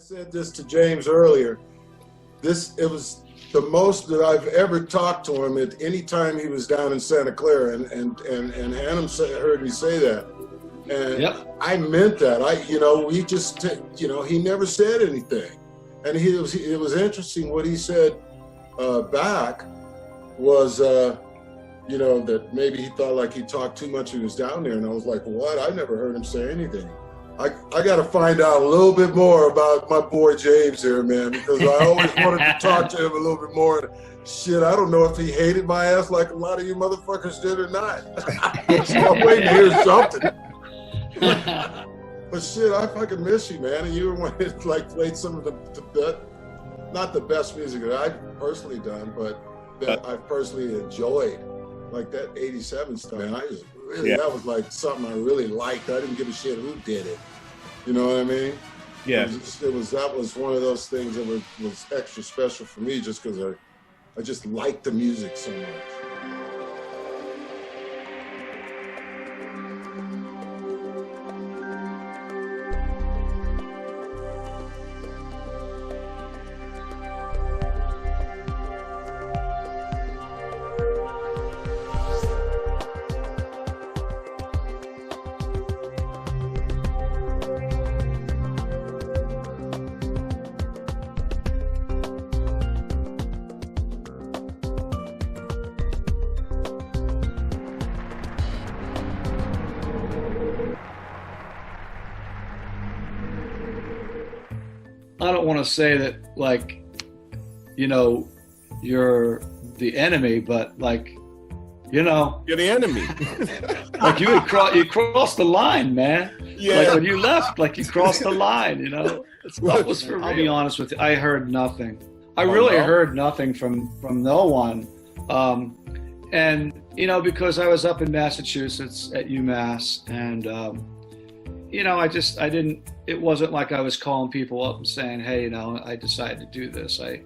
said this to James earlier. It was the most that I've ever talked to him at any time he was down in Santa Clara, and Hannum heard me say that, and yep. I meant that. We just, he never said anything, and it was interesting what he said back was, that maybe he thought like he talked too much when he was down there, and I was like, what? I never heard him say anything. I got to find out a little bit more about my boy James here, man, because I always wanted to talk to him a little bit more. Shit, I don't know if he hated my ass like a lot of you motherfuckers did or not. So I'm waiting to hear something. But shit, I fucking miss you, man. And you were one that played some of the not the best music that I've personally done, but that I've personally enjoyed. Like that 87 stuff, man. That was like something I really liked. I didn't give a shit who did it. You know what I mean? Yeah. That was one of those things that was extra special for me, just because I just liked the music so much. I don't want to say that, you're the enemy, but you're the enemy. Like you crossed the line, man. Yeah. Like when you left, you crossed the line. That was for me. I'll be honest with you. I heard nothing. I really heard nothing from no one. And because I was up in Massachusetts at UMass, and I didn't. It wasn't like I was calling people up and saying, hey, I decided to do this. I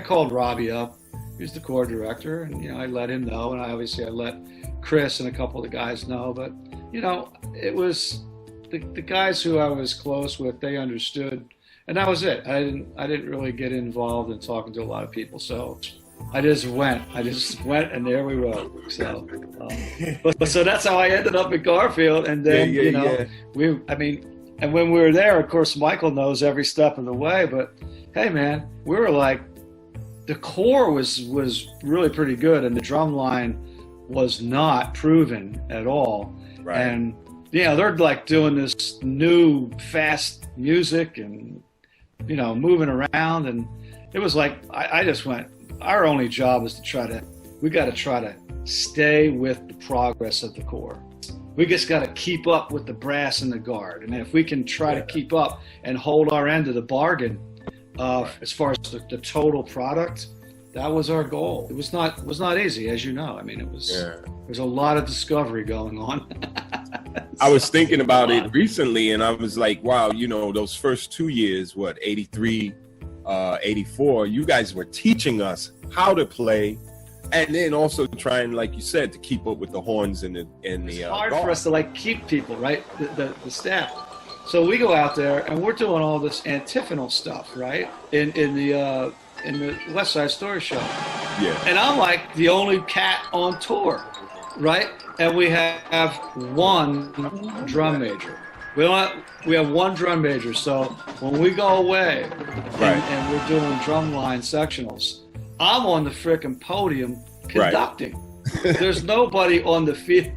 called Robbie up. He was the core director, and, I let him know. And I let Chris and a couple of the guys know. But, it was the guys who I was close with, they understood. And that was it. I didn't really get involved in talking to a lot of people. So I just went, and there we wrote. So, so that's how I ended up at Garfield. And then, and when we were there, of course, Michael knows every step of the way, but hey, man, we were the core was really pretty good, and the drum line was not proven at all. Right. And, they're doing this new fast music and, moving around. And it was I just went, our only job is we got to try to stay with the progress of the core. We just got to keep up with the brass and the guard. And if we can try to keep up and hold our end of the bargain, as far as the total product, that was our goal. It was not easy, as you know. There's a lot of discovery going on. I was thinking about it recently, and I was like, wow, those first 2 years, 83, 84, you guys were teaching us how to play. And then also trying, like you said, to keep up with the horns and the It's hard for us to keep people, right? The staff. So we go out there and we're doing all this antiphonal stuff, right? In the West Side Story Show. Yeah. And I'm the only cat on tour, right? And we have one drum major. We have one drum major. So when we go away and we're doing drum line sectionals, I'm on the frickin' podium conducting. Right. There's nobody on the field.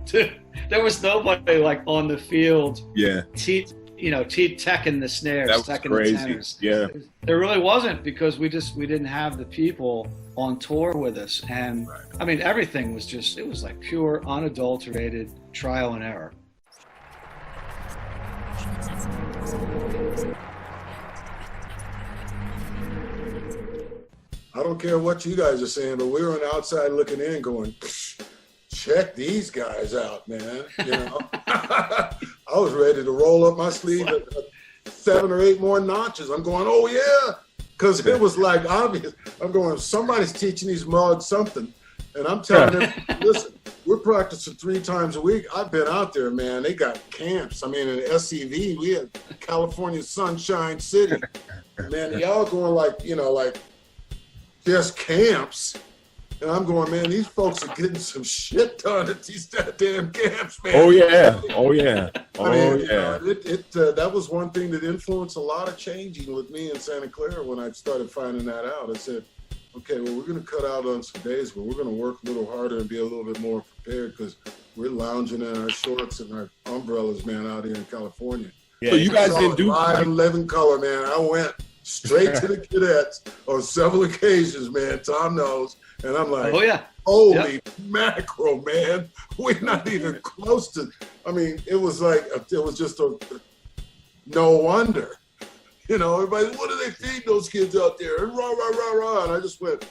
There was nobody on the field. Yeah. Teching the snares, that was teching crazy. The tenors. Yeah. There really wasn't, because we didn't have the people on tour with us. And everything was it was pure, unadulterated trial and error. I don't care what you guys are saying, but we were on the outside looking in going, check these guys out, man. I was ready to roll up my sleeve at 7 or 8 more notches. I'm going, oh yeah, because it was obvious. I'm going, somebody's teaching these mugs something. And I'm telling them, listen, we're practicing 3 times a week. I've been out there, man. They got camps. I mean, in SCV, we had California Sunshine City. Man, y'all going like, you know, like just camps. And I'm going, man, these folks are getting some shit done at these goddamn camps, man. Oh yeah, oh yeah, oh I mean, yeah. That was one thing that influenced a lot of changing with me in Santa Clara when I started finding that out. I said, okay, well, we're going to cut out on some days, but we're going to work a little harder and be a little bit more prepared because we're lounging in our shorts and our umbrellas, man, out here in California. Yeah, so you guys didn't do live and living color, man. I went straight to the cadets on several occasions, man. Tom knows. And I'm like, oh, yeah. Holy mackerel, man. We're not even close to, I mean, it was like, it was just no wonder. You know, everybody, what do they feed those kids out there? And rah, rah, rah, rah. And I just went,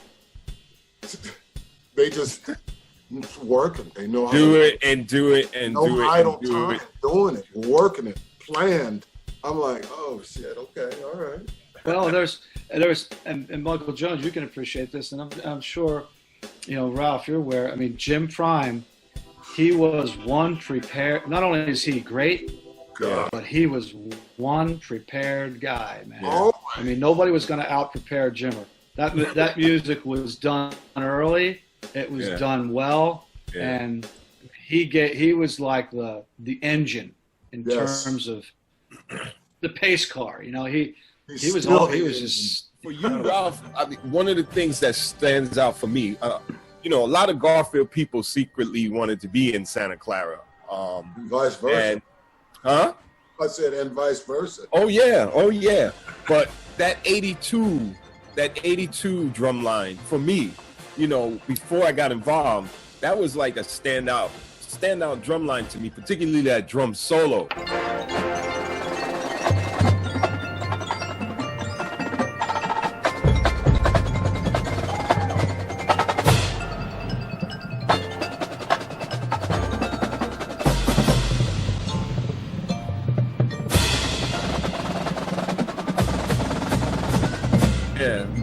they just working. They know how to do it and do it and do it. Idle time, doing it, working it, planned. I'm like, oh shit, okay, all right. Well, and Michael Jones, you can appreciate this, and I'm sure, you know, Ralph, you're aware. I mean, Jim Prime, he was one prepared. Not only is he great, but he was one prepared guy, man. Oh. I mean, nobody was going to out-prepare Jimmer. That music was done early. It was done well, and he was like the engine in terms of the pace car. You know, he was just for you, Ralph. I mean, one of the things that stands out for me, you know, a lot of Garfield people secretly wanted to be in Santa Clara. Vice versa. I said, and vice versa. Oh yeah. But that 82 drum line for me, you know, before I got involved, that was like a standout drum line to me, particularly that drum solo.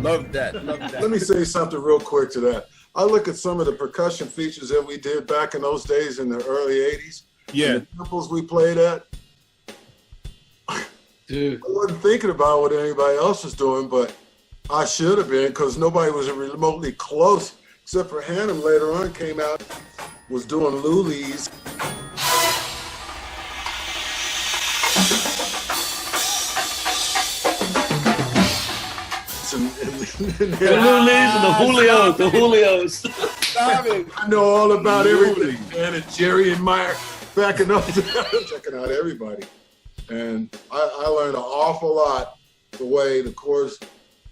Love that. Let me say something real quick to that. I look at some of the percussion features that we did back in those days in the early 80s. Yeah. The temples we played at. Dude. I wasn't thinking about what anybody else was doing, but I should have been because nobody was remotely close except for Hannum later on came out, was doing Lulis. The Lulis and the Julios. I know all about everything, man. And Jerry and Meyer backing up, checking out everybody. And I learned an awful lot the way the course,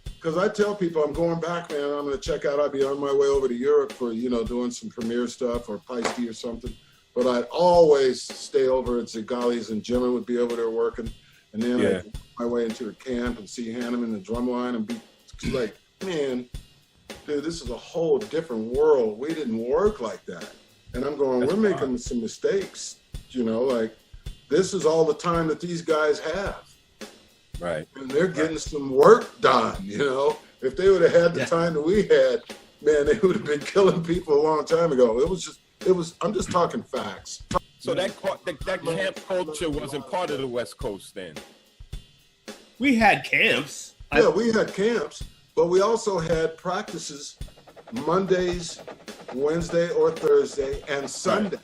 because I tell people I'm going back, man. I'm going to check out. I'll be on my way over to Europe for, you know, doing some premiere stuff or Peisty or something. But I'd always stay over at Zigali's and Jimmy would be over there working. And then I'd make my way into the camp and see Hannum in the drum line and be like, man, dude, this is a whole different world. We didn't work like that. And I'm going, we're making some mistakes, you know, like this is all the time that these guys have. Right. And they're getting some work done, you know. If they would have had the time that we had, man, they would have been killing people a long time ago. I'm just talking facts. So that camp culture wasn't part of the West Coast then? We had camps. Yeah, we had camps, but we also had practices Mondays, Wednesday or Thursday, and Sunday.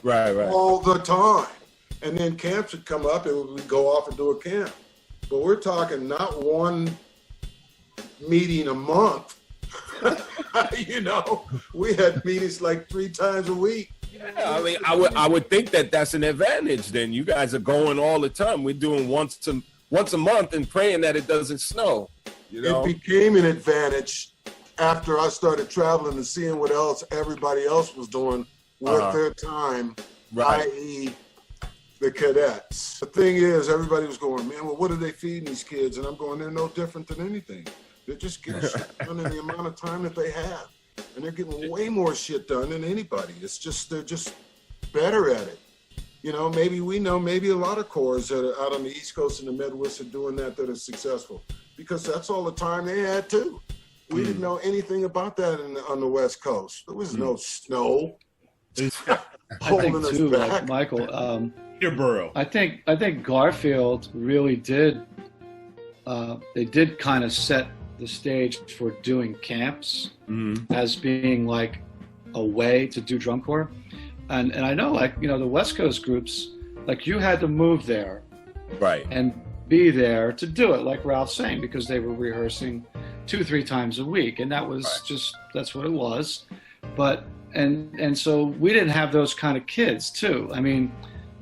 Right. All the time. And then camps would come up and we'd go off and do a camp. But we're talking not one meeting a month. You know, we had meetings like 3 times a week. Yeah, I mean, I would think that that's an advantage then. You guys are going all the time. We're doing once a month and praying that it doesn't snow. You know? It became an advantage after I started traveling and seeing what else everybody else was doing with their time, i.e. the cadets. The thing is, everybody was going, man, well, what are they feeding these kids? And I'm going, they're no different than anything. They're just getting shit done in the amount of time that they have. And they're getting way more shit done than anybody. It's just, they're just better at it. You know, maybe a lot of corps that are out on the East Coast and the Midwest are doing that are successful because that's all the time they had too. We didn't know anything about that on the West Coast. There was no snow. I think too, like Michael. Your Burrow. I think Garfield really did. They did kind of set the stage for doing camps as being like a way to do drum corps, and I know, like, you know, the West Coast groups, like, you had to move there, right, and be there to do it, like Ralph's saying, because they were rehearsing 2-3 times a week, and that was just, that's what it was. But and so we didn't have those kind of kids too. I mean,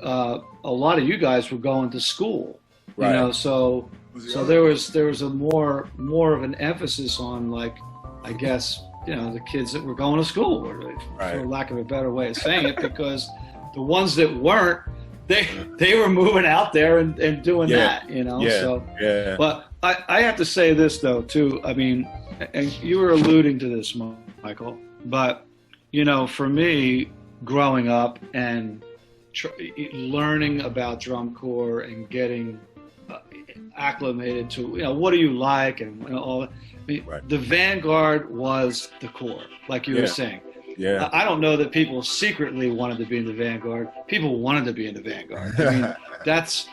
a lot of you guys were going to school, you know, so there was a more of an emphasis on, like, I guess, you know, the kids that were going to school, for lack of a better way of saying it, because the ones that weren't, they were moving out there and doing that, you know. But I have to say this though too. I mean, and you were alluding to this, Michael, but, you know, for me, growing up and learning about drum corps and getting acclimated to, you know, what do you like and all that. I mean, the Vanguard was the core, like you were saying. Yeah. I don't know that people secretly wanted to be in the Vanguard. People wanted to be in the Vanguard. I mean, that's,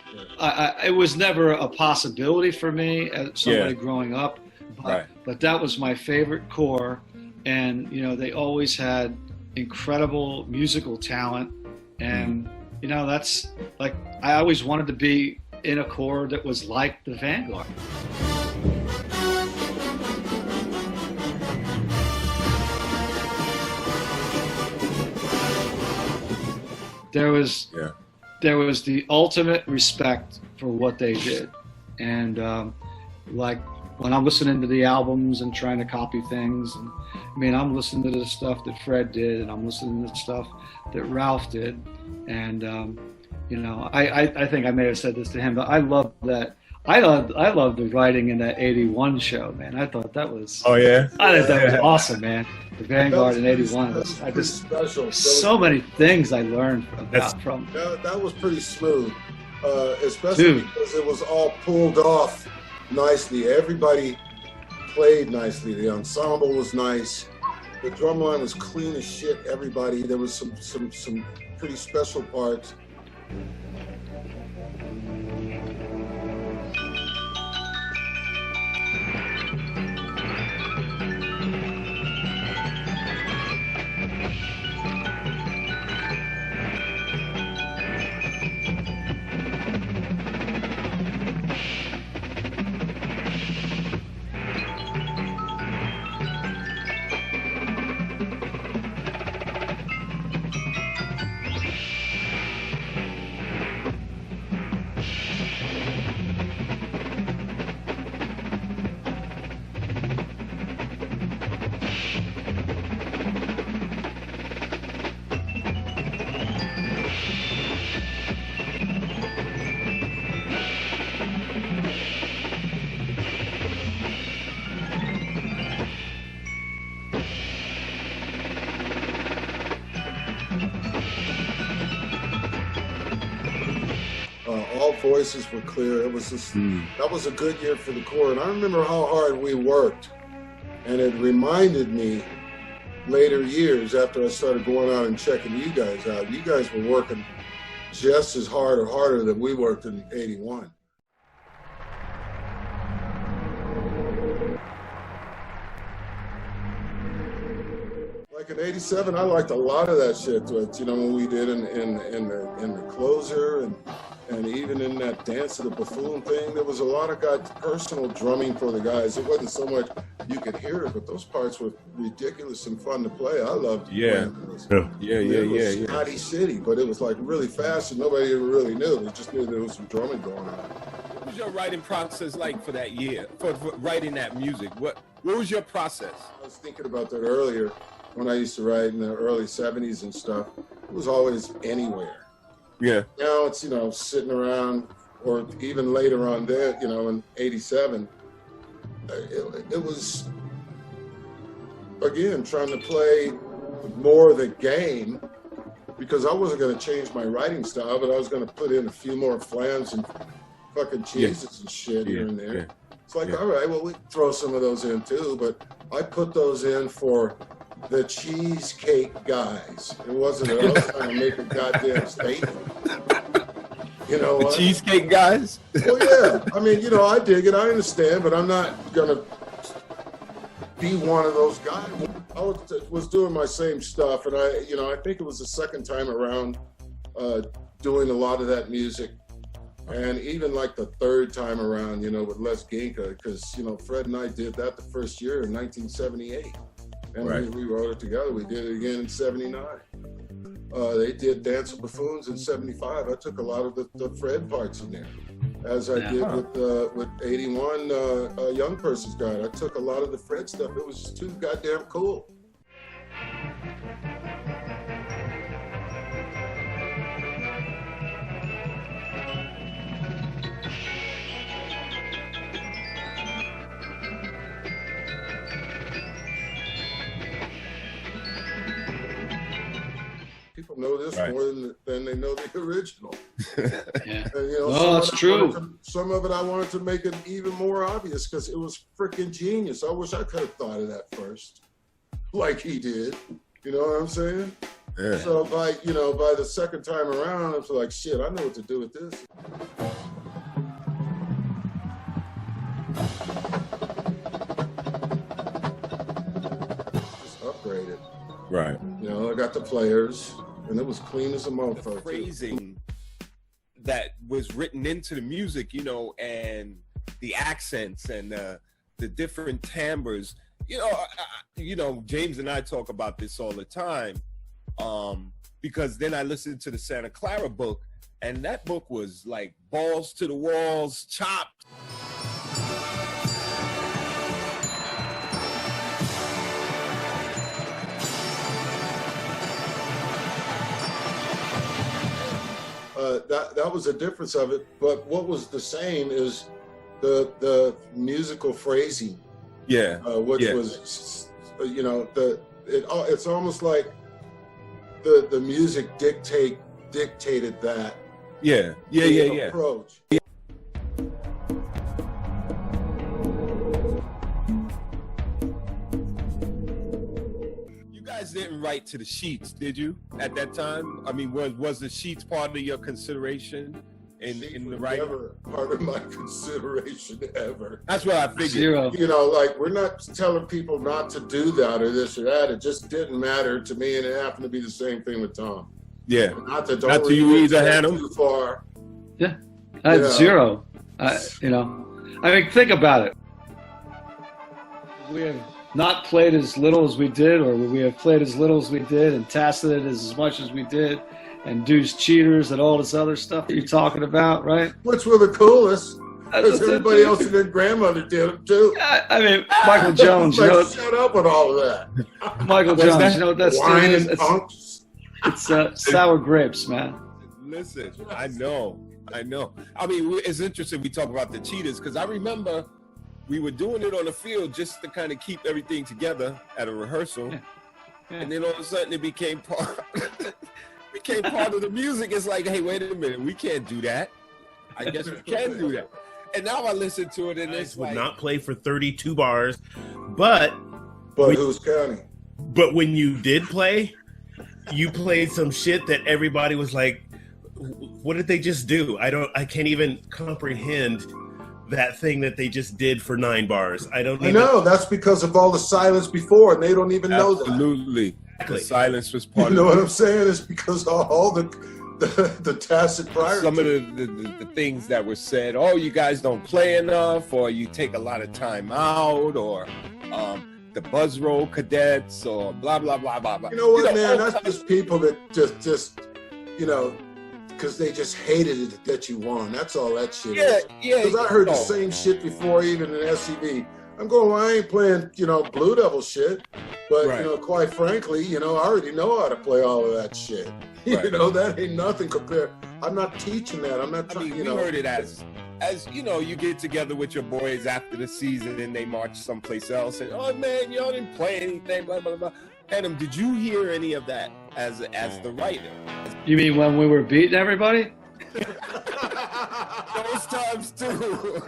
it was never a possibility for me as somebody growing up, but that was my favorite corps. And, you know, they always had incredible musical talent. And, you know, that's like, I always wanted to be in a corps that was like the Vanguard. There was the ultimate respect for what they did. And like, when I'm listening to the albums and trying to copy things, and I mean, I'm listening to the stuff that Fred did, and I'm listening to the stuff that Ralph did. And you know, I think I may have said this to him, but I love that. I love the writing in that 81 show, man. I thought that was I thought that was awesome, man. The Vanguard in 81 was special. So many things I learned from that was pretty smooth, especially because it was all pulled off nicely. Everybody played nicely. The ensemble was nice. The drum line was clean as shit. Everybody. There was some pretty special parts. All voices were clear. It was just, that was a good year for the corps. And I remember how hard we worked. And it reminded me later years after I started going out and checking you guys out. You guys were working just as hard or harder than we worked in 81. Like in 87, I liked a lot of that shit. You know, when we did in the closer and even in that Dance of the Buffoon thing, there was a lot of personal drumming for the guys. It wasn't so much you could hear it, but those parts were ridiculous and fun to play. I loved playing those. It was Scotty City, but it was like really fast and nobody really knew. They just knew there was some drumming going on. What was your writing process like for that year, for writing that music? What was your process? I was thinking about that earlier when I used to write in the early 70s and stuff. It was always anywhere. Yeah. Now it's, you know, sitting around, or even later on there, you know, in 87, it was, again, trying to play more of the game, because I wasn't going to change my writing style, but I was going to put in a few more flams and fucking cheeses and shit here and there. It's like, all right, well, we throw some of those in too, but I put those in for the Cheesecake Guys. It wasn't that I was trying to make a goddamn statement. You know The what? Cheesecake Guys? Well, yeah. I mean, you know, I dig it. I understand, but I'm not gonna be one of those guys. I was doing my same stuff, and I think it was the second time around doing a lot of that music, and even like the third time around, you know, with Les Ginka, because, you know, Fred and I did that the first year in 1978, and Right. we wrote it together. We did it again in '79. They did Dance of Buffoons in '75. I took a lot of the Fred parts in there, as I did with '81 Young Person's Guide. I took a lot of the Fred stuff. It was just too goddamn cool. People know this Right. more than they know the original. Yeah. And, you know, Oh, that's true. Some of it I wanted to make it even more obvious because it was freaking genius. I wish I could have thought of that first, like he did. You know what I'm saying? Yeah. So by the second time around, I was like, shit, I know what to do with this. Just upgrade it. Right. You know, I got the players, and it was clean as a mofo. The too. phrasing that was written into the music, you know, and the accents and the different timbres. You know, James and I talk about this all the time, because then I listened to the Santa Clara book, and that book was like balls to the walls, chopped. That was a difference of it, but what was the same is the musical phrasing. Yeah. Which was, you know, it's almost like the music dictated that. Yeah. Approach. You guys didn't write to the sheets, did you? At that time, I mean, was the sheets part of your consideration in the writing? Never part of my consideration ever. That's what I figured. Zero. You know, like, we're not telling people not to do that or this or that. It just didn't matter to me, and it happened to be the same thing with Tom. Yeah. Not to you either, get Hannum. too far. Yeah. That's zero. You know, I mean, think about it. We have not played as little as we did, or we have played as little as we did and tasted it as much as we did, and Dude's Cheaters and all this other stuff that you're talking about, right? Which were the coolest, because everybody else and their grandmother did them too. I mean, Michael Jones, you Like, know, shut up with all of that. Michael Jones, you know what that's Wine doing? and punks. It's sour grapes, man. Listen, I know. I mean, it's interesting we talk about the Cheaters, because I remember we were doing it on the field just to kind of keep everything together at a rehearsal. Yeah. And then all of a sudden it became part of the music. It's like, hey, wait a minute, we can't do that. I guess we can do that. And now I listen to it and it's Would like, not play for 32 bars, but Who's counting? But when you did play, you played some shit that everybody was like, what did they just do? I can't even comprehend that thing that they just did for 9 bars. I know, that's because of all the silence before, and they don't even know that. absolutely. Exactly. The silence was part You know of what I'm saying? It's because of all the tacit prior. some of the things that were said. Oh, you guys don't play enough, or you take a lot of time out, or the buzz roll cadets, or blah blah blah blah blah. You know what, man? all That's just people that just you know, because they just hated it that you won. That's all that shit is. Yeah. Because I heard the no. same shit before, even in SCV. I'm going, well, I ain't playing, you know, Blue Devil shit. But, Right. you know, quite frankly, you know, I already know how to play all of that shit. You Right. know, that ain't nothing compared. I'm not teaching that. I'm not I trying, mean, you we know. heard it as you know, you get together with your boys after the season and they march someplace else and, oh man, y'all didn't play anything, blah blah blah. Hannum, did you hear any of that as the writer? You mean when we were beating everybody? Those times too.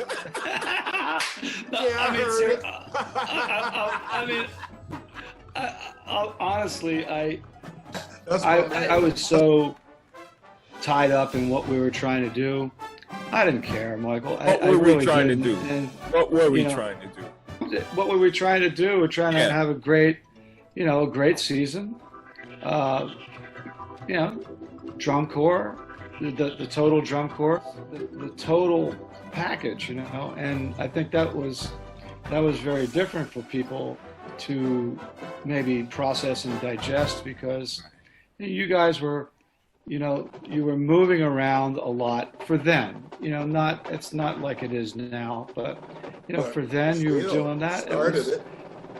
No, Yeah, I heard it. I mean, Honestly, I was so tied up in what we were trying to do. I didn't care, Michael. What were we trying to do? What were we trying to do? What were we trying to do? We're trying to have a great season. Drum corps, the total drum corps, the total package, and I think that was very different for people to maybe process and digest, because you guys were, you were moving around a lot for then, it's not like it is now, but for then you were doing that.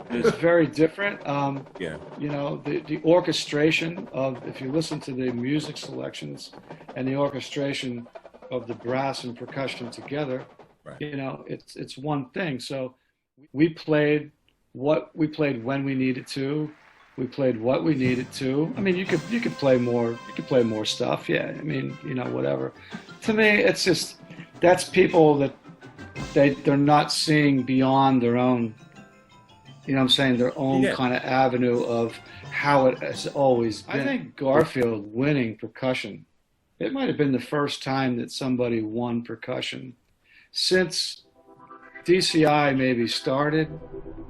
It was very different. The orchestration of, if you listen to the music selections and the orchestration of the brass and percussion together, it's one thing. So we played when we needed to. We played what we needed to. I mean, you could play more. You could play more stuff. Yeah. I mean, whatever. To me, it's just, that's people that they're not seeing beyond their own. Their own kind of avenue of how it has always been. I think Garfield winning percussion, it might have been the first time that somebody won percussion since DCI maybe started,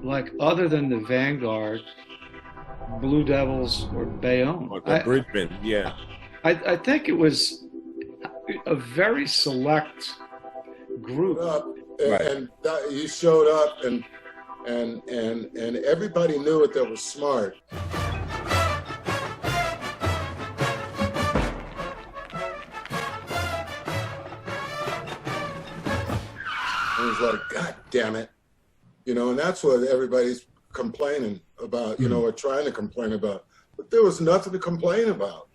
like, other than the Vanguard, Blue Devils, or Bayonne. Or the Bridgman, I think it was a very select group. And you showed up, and everybody knew it that was smart. It was like, God damn it. And that's what everybody's complaining about, or trying to complain about. But there was nothing to complain about.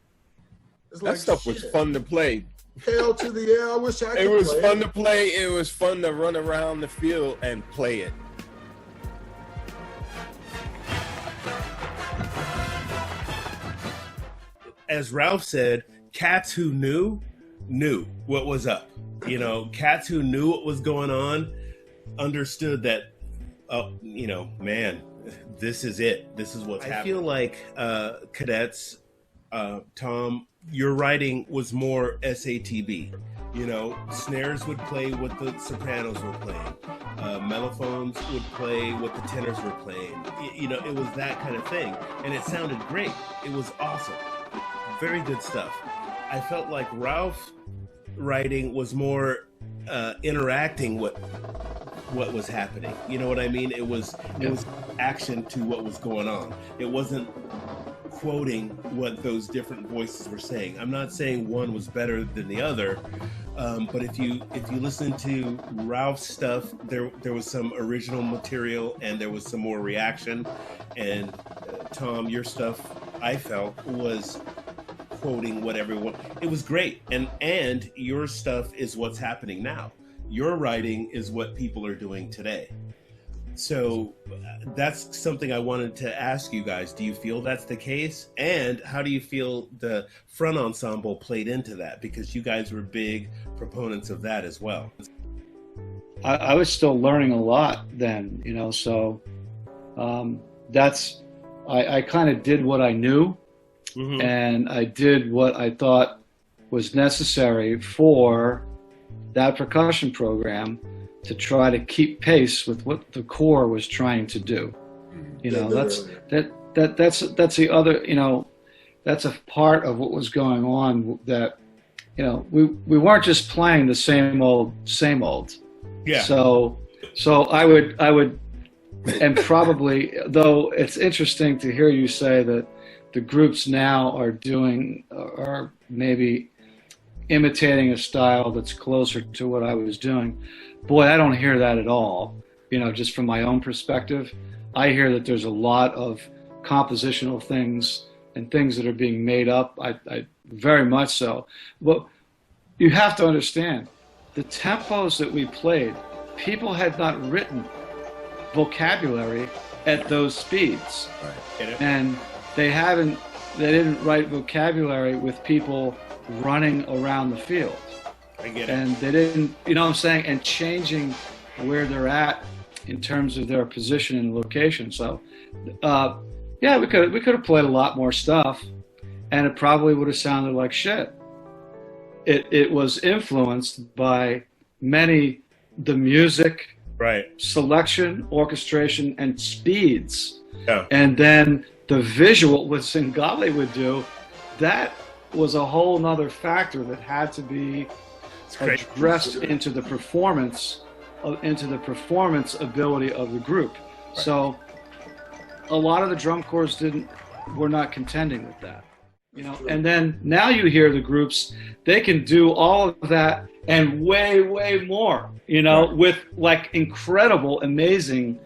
That stuff was fun to play. Hail to the air, I wish I could play. It was fun to play. It was fun to run around the field and play it. As Ralph said, cats who knew what was up. Cats who knew what was going on understood that, man, this is it. This is what's happening. I feel like cadets, Tom, your writing was more SATB. Snares would play what the sopranos were playing. Mellophones would play what the tenors were playing. It was that kind of thing. And it sounded great. It was awesome. Very good stuff. I felt like Ralph's writing was more interacting what was happening. You know what I mean? It was action to what was going on. It wasn't quoting what those different voices were saying. I'm not saying one was better than the other, but if you listen to Ralph's stuff, there was some original material and there was some more reaction. And Tom, your stuff, I felt, was quoting what everyone. It was great, and your stuff is what's happening now. Your writing is what people are doing today. So that's something I wanted to ask you guys. Do you feel that's the case? And how do you feel the front ensemble played into that? Because you guys were big proponents of that as well. I was still learning a lot then, so that's, I kind of did what I knew. Mm-hmm. And I did what I thought was necessary for that percussion program to try to keep pace with what the Corps was trying to do. That's the other, that's a part of what was going on, that, we weren't just playing the same old. Yeah. So I would, and probably, though it's interesting to hear you say that the groups now are maybe imitating a style that's closer to what I was doing. Boy, I don't hear that at all. Just from my own perspective, I hear that there's a lot of compositional things and things that are being made up. I very much so. But you have to understand, the tempos that we played, people had not written vocabulary at those speeds. Right. And they didn't write vocabulary with people running around the field. I get it. And they didn't, and changing where they're at in terms of their position and location. So Yeah, we could have played a lot more stuff, and it probably would have sounded like shit. It was influenced by the music, right, selection, orchestration, and speeds. Yeah. And then the visual, what Singale would do, that was a whole nother factor that had to be addressed into the performance ability of the group. Right. So a lot of the drum corps were not contending with that. You know, and then now you hear the groups, they can do all of that and way, way more, you know, right. with like incredible, amazing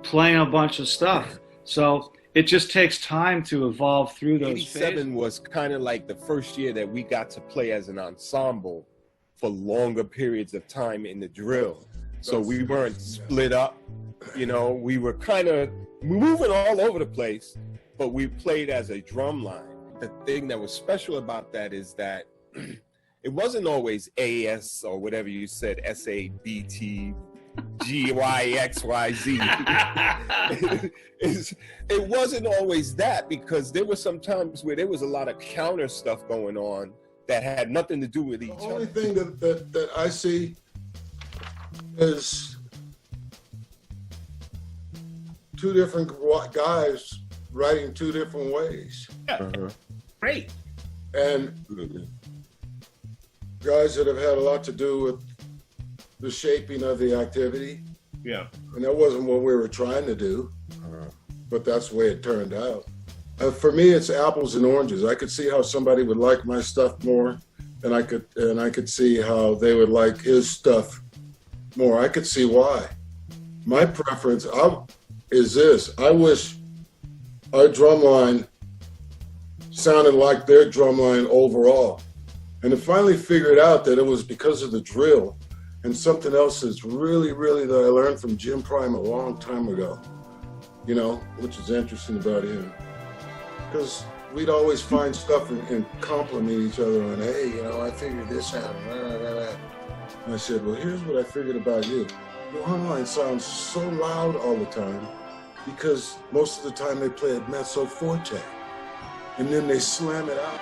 playing a bunch of stuff. So it just takes time to evolve through those 87 phases. was kind of like the first year that we got to play as an ensemble for longer periods of time in the drill. So we weren't split up, you know, we were kind of moving all over the place, but we played as a drum line. The thing that was special about that is that it wasn't always AS or whatever you said, SABT, GYXYZ. It wasn't always that, because there were some times where there was a lot of counter stuff going on that had nothing to do with each other. The only thing that I see is two different guys writing two different ways. Yeah. Great. And guys that have had a lot to do with the shaping of the activity. Yeah. And that wasn't what we were trying to do, but that's the way it turned out. For me, it's apples and oranges. I could see how somebody would like my stuff more, and I could see how they would like his stuff more. I could see why. My preference is this. I wish our drum line sounded like their drum line overall. And I finally figured out that it was because of the drill and something else that's really, really that I learned from Jim Prime a long time ago, you know, which is interesting about him. Because we'd always find stuff and compliment each other on, hey, you know, I figured this out. And I said, well, here's what I figured about you. Your horn line sounds so loud all the time because most of the time they play it mezzo forte. And then they slam it out.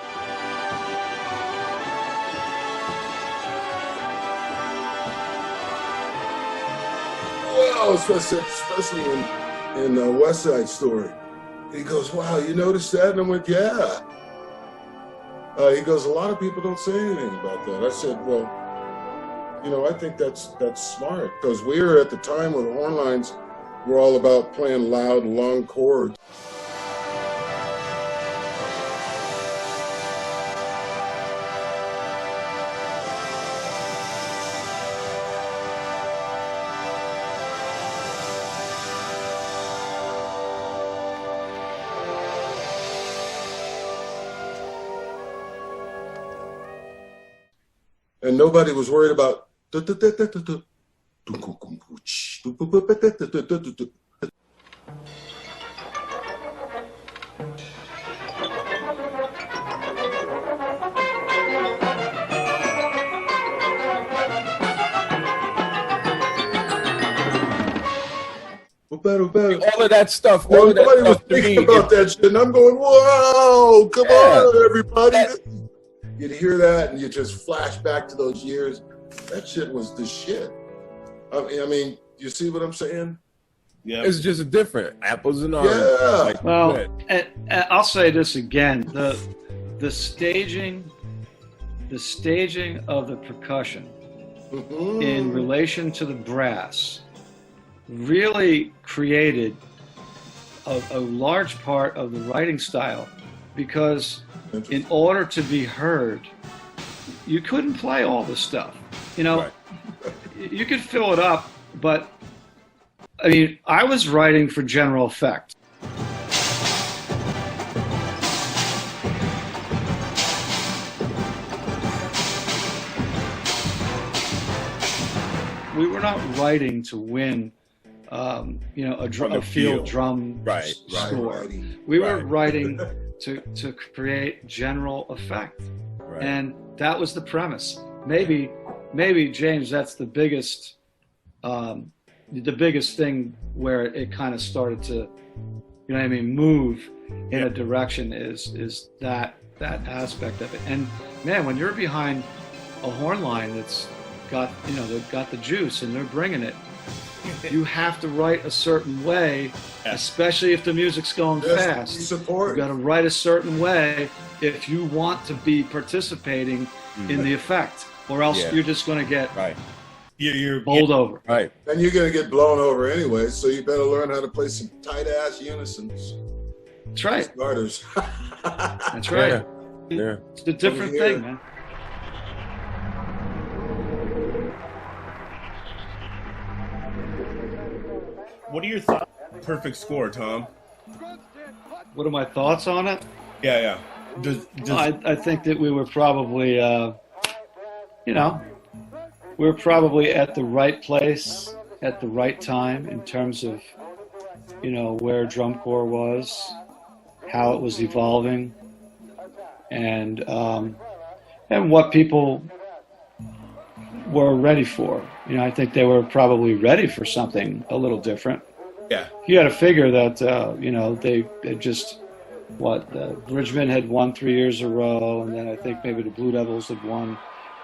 Well, especially in West Side Story. He goes, wow, you noticed that? And I went, yeah. He goes, a lot of people don't say anything about that. I said, well, you know, I think that's smart, because we were at the time when the horn lines were all about playing loud, long chords. And nobody was worried about. All of that stuff. All of that stuff was thinking about that shit, and I'm going, "Whoa, come on, everybody!" You'd hear that, and you just flash back to those years. That shit was the shit. I mean, you see what I'm saying? Yeah, it's just different. Apples and oranges. Yeah. Like, well, and I'll say this again: the staging of the percussion in relation to the brass really created a large part of the writing style, because in order to be heard, you couldn't play all the stuff. You know, right. You could fill it up, but I mean, I was writing for general effect. We were not writing to win, you know, a field drum score. We were writing to create general effect, and that was the premise. Maybe James, that's the biggest thing where it kind of started to you know what I mean, move in a direction is that aspect of it. And man, when you're behind a horn line that's got, you know, they've got the juice and they're bringing it, you have to write a certain way, especially if the music's going fast. Support. You've got to write a certain way if you want to be participating in the effect, or else you're just going to get you're bowled over. Right. And you're going to get blown over anyway, so you better learn how to play some tight-ass unisons. That's right. Starters. That's right. Yeah. It's a different thing, man. What are your thoughts on perfect score, Tom? What are my thoughts on it? Yeah. I think that we were probably, you know, we were probably at the right place at the right time in terms of, you know, where drum corps was, how it was evolving, and what people were ready for. You know, I think they were probably ready for something a little different. Yeah. You got to figure that, you know, they just, Bridgman had won 3 years in a row, and then I think maybe the Blue Devils had won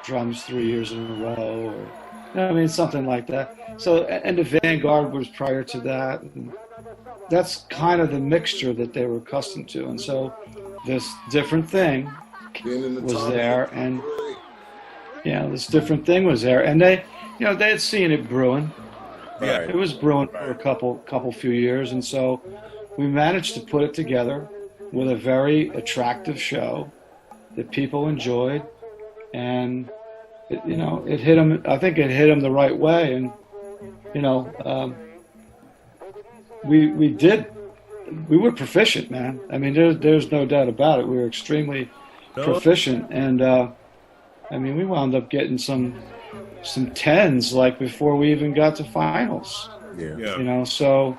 drums 3 years in a row, or, you know, I mean, something like that. So, and the Vanguard was prior to that. And that's kind of the mixture that they were accustomed to. And so this different thing was there, and, you know, this different thing was there. And they, you know, they had seen it brewing. Right. It was brewing for a few years. And so we managed to put it together with a very attractive show that people enjoyed. And, you know, it hit them, I think it hit them the right way. And, you know, we were proficient, man. I mean, there's no doubt about it. We were extremely proficient. And, I mean, we wound up getting some tens, like, before we even got to finals. Yeah. You know, so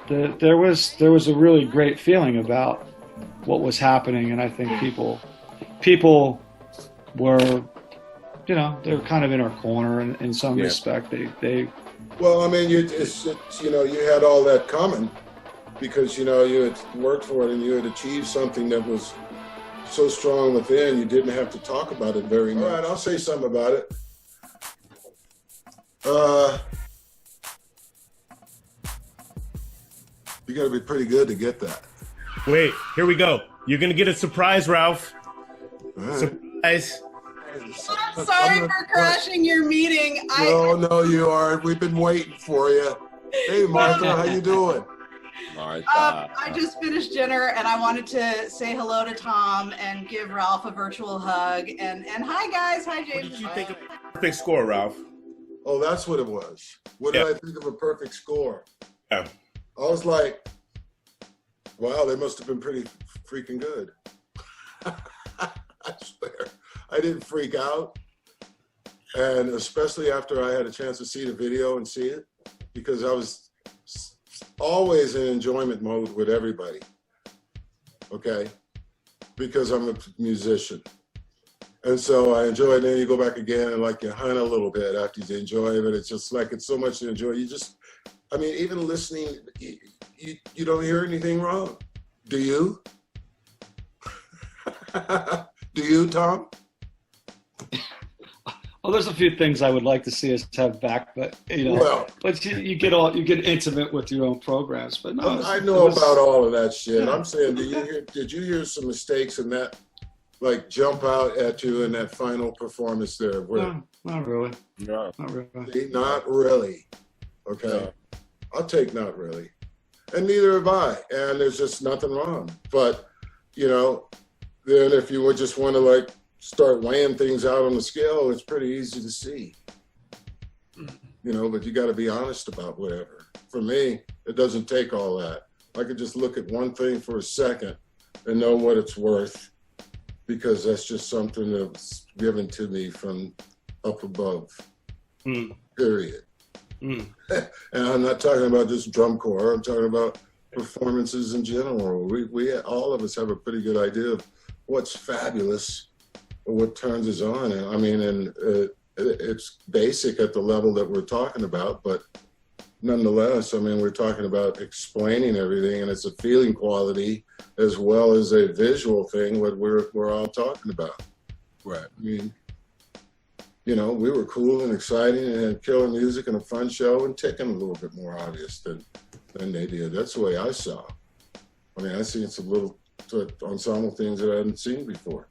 there was a really great feeling about what was happening, and I think people were, you know, they were kind of in our corner in some respect. They Well, I mean, you know, you had all that coming because, you know, you had worked for it and you had achieved something that was so strong within, you didn't have to talk about it very much. All right, I'll say something about it. You got to be pretty good to get that. Wait, here we go. You're going to get a surprise, Ralph. Right. Surprise. I'm sorry for crashing your meeting. No, you aren't. We've been waiting for you. Hey, Martha, how you doing? I just finished dinner and I wanted to say hello to Tom and give Ralph a virtual hug. And hi, guys. Hi, James. What did you think of perfect score, Ralph? Oh, that's what it was. What did I think of a perfect score? Yeah. I was like, wow, they must have been pretty freaking good. I swear. I didn't freak out. And especially after I had a chance to see the video and see it, because I was always in enjoyment mode with everybody. Okay? Because I'm a musician. And so I enjoy it, and then you go back again and like you hunt a little bit after you enjoy it. It's just like, it's so much to enjoy. You just, I mean, even listening, you don't hear anything wrong. Do you? Do you, Tom? Well, there's a few things I would like to see us have back, but you know, but you get intimate with your own programs. But no, I know about all of that shit. I'm saying, did you hear some mistakes in that, like, jump out at you in that final performance there? No, not really. No. Not really. See, not really. Okay, no. I'll take not really, and neither have I. And there's just nothing wrong. But you know, then if you would just want to like start laying things out on the scale, it's pretty easy to see. You know, but you got to be honest about whatever. For me, it doesn't take all that. I could just look at one thing for a second and know what it's worth, because that's just something that's given to me from up above. Period. And I'm not talking about just drum corps. I'm talking about performances in general. We all of us have a pretty good idea of what's fabulous or what turns us on. And I mean, and it's basic at the level that we're talking about, but nonetheless, I mean, we're talking about explaining everything, and it's a feeling quality as well as a visual thing, what we're all talking about. Right. I mean, you know, we were cool and exciting and had killer music and a fun show, and taking a little bit more obvious than they did. That's the way I saw it. I mean, I seen some little ensemble things that I hadn't seen before.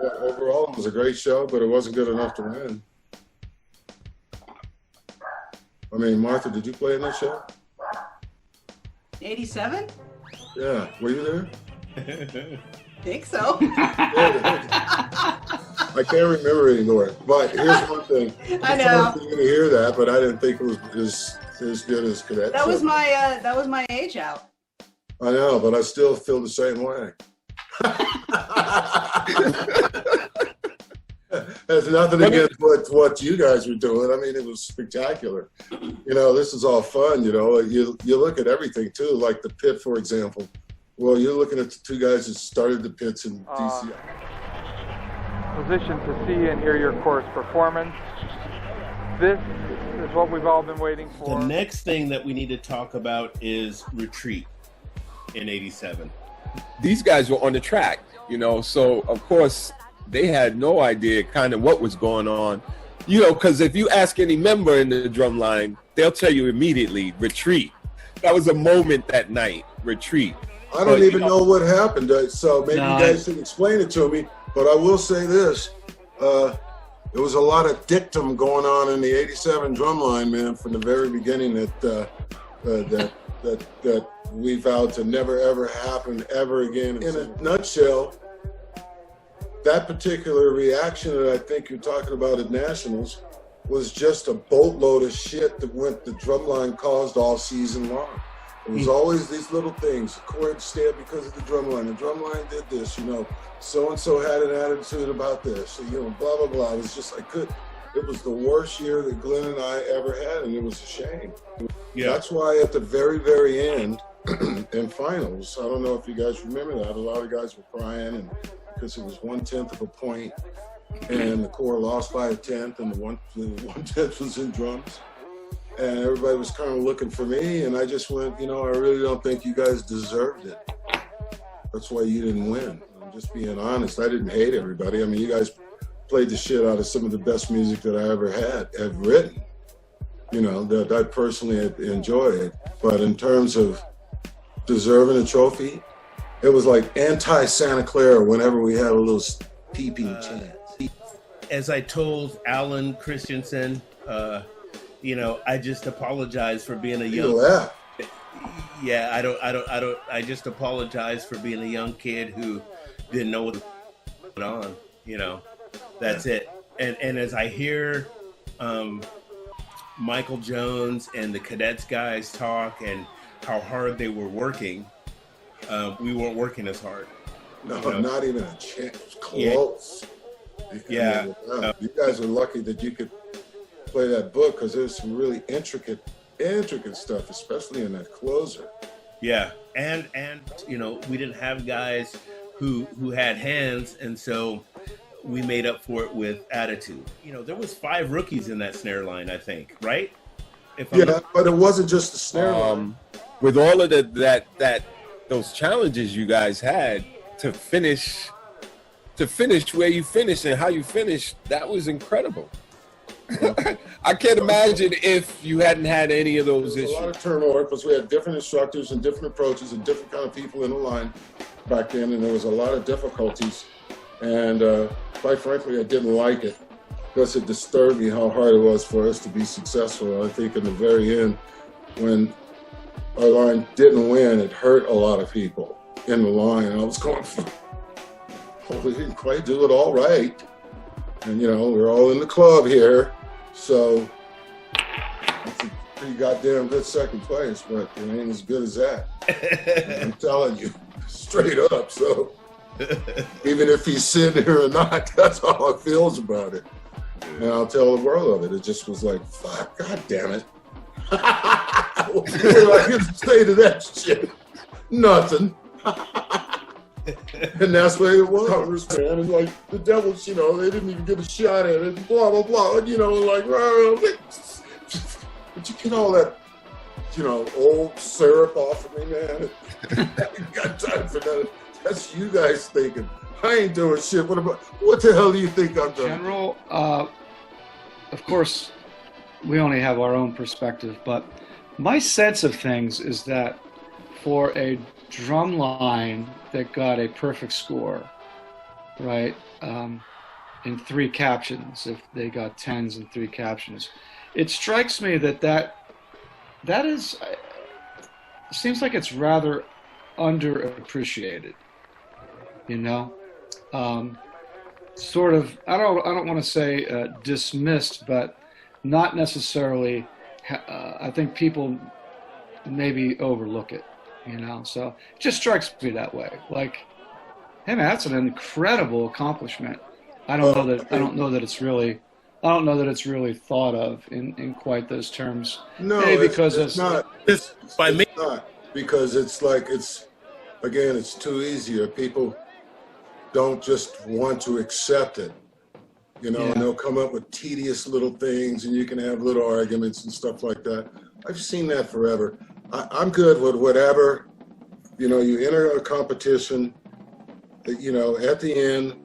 But overall, it was a great show, but it wasn't good enough to win. I mean, Martha, did you play in that show? 87? Yeah, were you there? Think so. I can't remember anymore. But here's one thing. I know. You're going to hear that, but I didn't think it was as good as Cadet. That was my age out. I know, but I still feel the same way. There's nothing against what you guys were doing. I mean, it was spectacular. You know, this is all fun. You know, you look at everything too, like the pit, for example. Well, you're looking at the two guys that started the pits in DC. Position to see and hear your course performance. This is what we've all been waiting for. The next thing that we need to talk about is Retreat in 87. These guys were on the track, you know, so of course they had no idea kind of what was going on, you know, because if you ask any member in the drum line, they'll tell you immediately, Retreat. That was a moment that night, Retreat. I don't even know what happened, so maybe you guys can explain it to me. But I will say this, there was a lot of dictum going on in the 87 drumline, man, from the very beginning that we vowed to never, ever happen ever again. In a nutshell, that particular reaction that I think you're talking about at Nationals was just a boatload of shit that the drumline caused all season long. It was always these little things. The chord stabbed because of the drumline. The drumline did this, you know. So-and-so had an attitude about this, you know, blah, blah, blah. It was just, it was the worst year that Glenn and I ever had, and it was a shame. Yeah. That's why at the very, very end, in finals, I don't know if you guys remember that, a lot of guys were crying, and because it was 1/10 of a point, and the Corps lost by a 10th, and the 1/10 was in drums. And everybody was kind of looking for me, and I just went, you know, I really don't think you guys deserved it. That's why you didn't win. I'm just being honest. I didn't hate everybody. I mean, you guys played the shit out of some of the best music that I ever have written, you know, that I personally had enjoyed. But in terms of deserving a trophy, it was like anti-Santa Clara whenever we had a little peeping chance. As I told Alan Christensen, you know, I just apologize for being a young. Yeah, I just apologize for being a young kid who didn't know what was going on. You know, that's it. And as I hear Michael Jones and the Cadets guys talk and how hard they were working, we weren't working as hard. No, you know? Not even a chance. Close. Yeah. You guys are lucky that you could play that book, because there's some really intricate stuff, especially in that closer. Yeah, and you know, we didn't have guys who had hands, and so we made up for it with attitude. You know, there was 5 rookies in that snare line, I think, right? But it wasn't just the snare line. With all of those challenges you guys had to finish where you finished and how you finished, that was incredible. I can't imagine if you hadn't had any of those issues. A lot of turmoil because we had different instructors and different approaches and different kind of people in the line back then, and there was a lot of difficulties. And quite frankly, I didn't like it because it disturbed me how hard it was for us to be successful. I think in the very end, when our line didn't win, it hurt a lot of people in the line. And I was going, oh, we didn't quite do it all right. And, you know, we're all in the club here, so it's a pretty goddamn good second place, but it ain't as good as that. I'm telling you, straight up. So even if he's sitting here or not, that's how I feels about it. And I'll tell the world of it. It just was like, fuck, god damn it. What do I get to say to that shit? Nothing. And that's where it was, man. And like the Devils, you know, they didn't even get a shot at it, blah, blah, blah. And, you know, like, but you get all that old syrup off of me, man. I ain't got time for that. That's you guys thinking. I ain't doing shit. What the hell do you think I'm doing? General, of course, we only have our own perspective, but my sense of things is that for a drum line that got a perfect score, right, in 3 captions, if they got 10s and 3 captions, it strikes me that is, seems like it's rather underappreciated, sort of, I don't want to say dismissed, but not necessarily, I think people maybe overlook it, so it just strikes me that way. Like, hey man, that's an incredible accomplishment. I don't know that it's really thought of in quite those terms. No, maybe because because it's not. It's not, because it's like, it's too easy. People don't just want to accept it, and they'll come up with tedious little things, and you can have little arguments and stuff like that. I've seen that forever. I'm good with whatever. You enter a competition, at the end,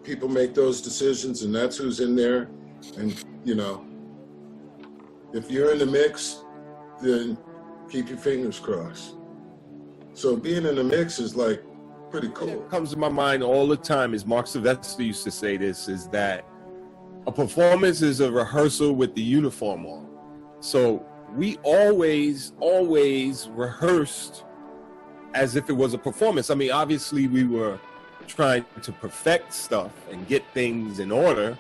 people make those decisions, and that's who's in there. And, if you're in the mix, then keep your fingers crossed. So being in the mix is like pretty cool. What comes to my mind all the time is Mark Sylvester used to say this, is that a performance is a rehearsal with the uniform on. So we always rehearsed as if it was a performance. I mean, obviously we were trying to perfect stuff and get things in order.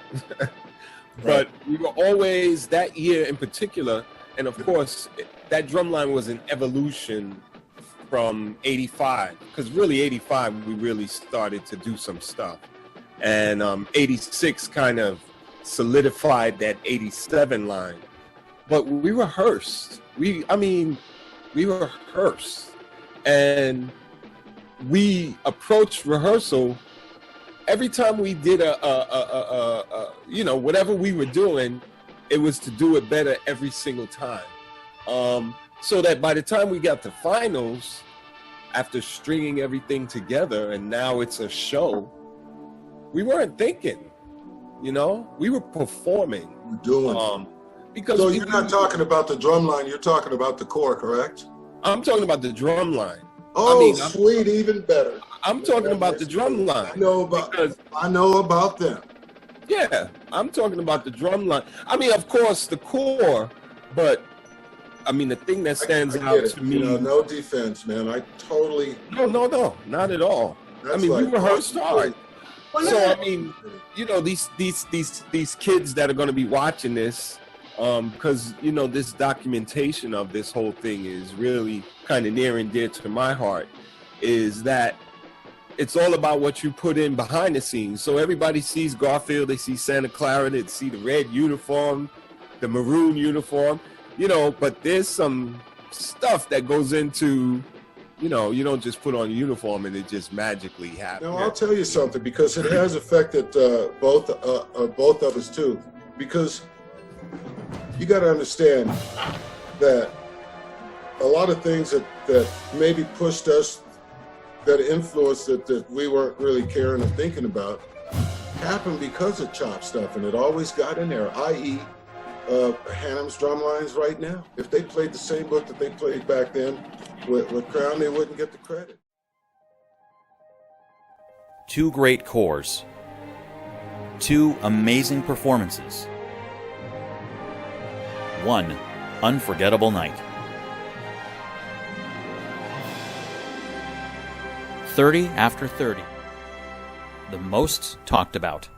But we were always, that year in particular, and of course, that drumline was an evolution from 85, because really 85, we really started to do some stuff. And 86 kind of solidified that 87 line. But we rehearsed. We rehearsed. And we approached rehearsal every time we did whatever we were doing, it was to do it better every single time. So that by the time we got to finals, after stringing everything together and now it's a show, we weren't thinking, we were performing. We're doing. Because so you're not talking about the drum line, you're talking about the core, correct? I'm talking about the drum line. Oh, sweet, even better. I'm talking about the drum line. I know about them. Yeah, I'm talking about the drum line. I mean, of course, the core, but the thing that stands out to me. No defense, man. I totally. No, not at all. We rehearsed hard. So these kids that are going to be watching this, because this documentation of this whole thing is really kind of near and dear to my heart, is that it's all about what you put in behind the scenes. So everybody sees Garfield, they see Santa Clara, they see the red uniform, the maroon uniform, but there's some stuff that goes into, you don't just put on a uniform and it just magically happens. No, I'll tell you something, because it has affected both of us too. Because you got to understand that a lot of things that maybe pushed us, that influenced it, that we weren't really caring or thinking about, happened because of chop stuff, and it always got in there, i.e. Hannum's drum lines right now. If they played the same book that they played back then with Crown, they wouldn't get the credit. 2 great cores. 2 amazing performances. 1 unforgettable night. 30 after 30. The most talked about.